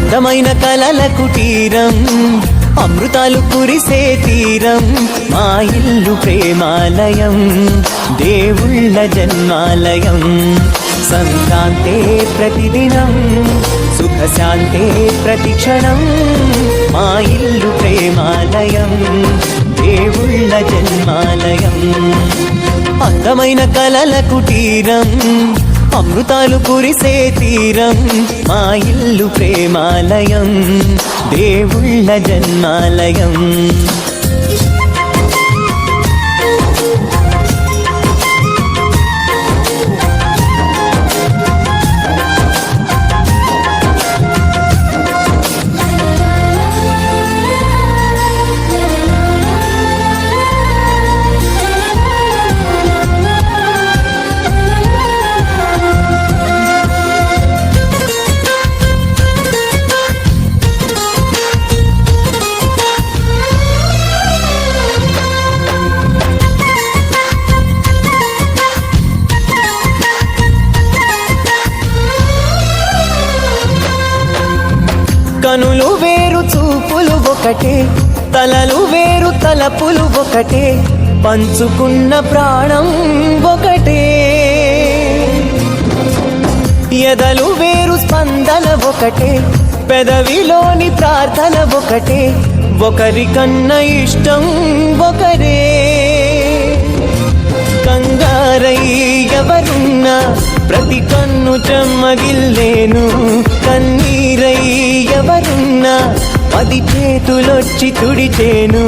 అందమైన కలల కుటీరం, అమృతాలు కురిసే తీరం, మా ఇల్లు ప్రేమాలయం, దేవుళ్ళ జన్మాలయం. సంక్రాంతే ప్రతిదినం, సుఖశాంతే ప్రతిక్షణం, మా ఇల్లు ప్రేమాలయం, దేవుళ్ళ జన్మాలయం. అందమైన కలల కుటీరం, అమృతాలు కురిసే తీరం, మా ఇల్లు ప్రేమాలయం, దేవుళ్ళ జన్మాలయం. కనులు వేరు చూపులు ఒకటే, తలలు వేరు తలపులు ఒకటే, పంచుకున్న ప్రాణం ఒకటే. ఎదలు వేరు స్పందన ఒకటే, పెదవిలోని ప్రార్థన ఒకటే, ఒకరికన్నా ఇష్టం ఒకరే. కంగారై ఎవరున్నా ప్రతి కన్ను చెమ్మగిల్లేను, కన్నీరై ఎవరున్నా 10 చేతులొచ్చి తుడిచేను.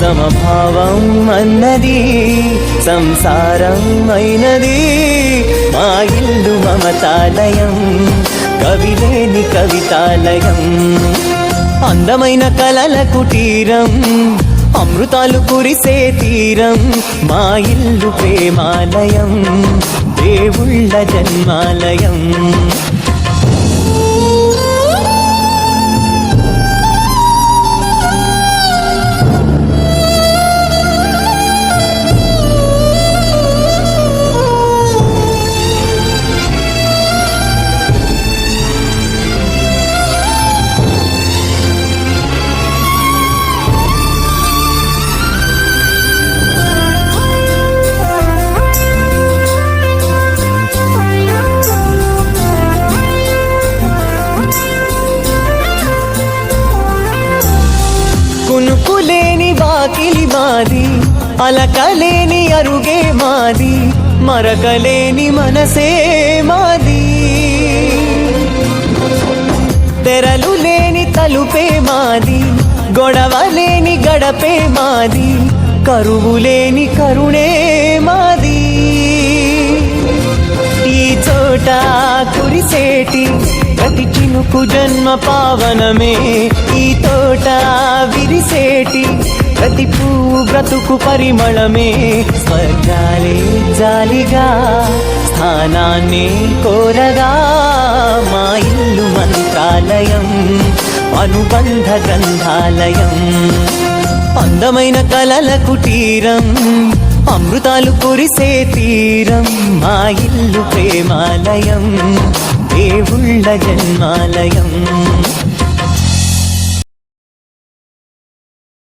సమభావం అన్నది సంసారం అయినది, మా ఇల్లు మమతాలయం, కవిలేని కవితాలయం. అందమైన కలల కుటీరం, అమృతాలు కురిసే తీరం, మా ఇల్లు ప్రేమాలయం, దేవుళ్ళ జన్మాలయం. కునుకులేని వాకిలి మాది, అలకలేని అరుగే మాది, మరకలేని మనసే మాది. తెరలు లేని తలుపే మాది, గొడవలేని గడపే మాది, కరువులేని కరుణే మాది. ఈ చోట కురిసేటి ప్రతి చినుకు జన్మ పావనమే, ఈ తోట విరిసేటి ప్రతి పువ్వు బ్రతుకు పరిమళమే. స్వర్గాలే జాలిగా స్థానాన్ని కోరగా, మా ఇల్లు మంత్రాలయం, అనుబంధ గ్రంథాలయం. అందమైన కలల కుటీరం, అమృతాలు కురిసే తీరం, మా ఇల్లు ప్రేమాలయం, దేవుళ్ళ జన్మాలయం.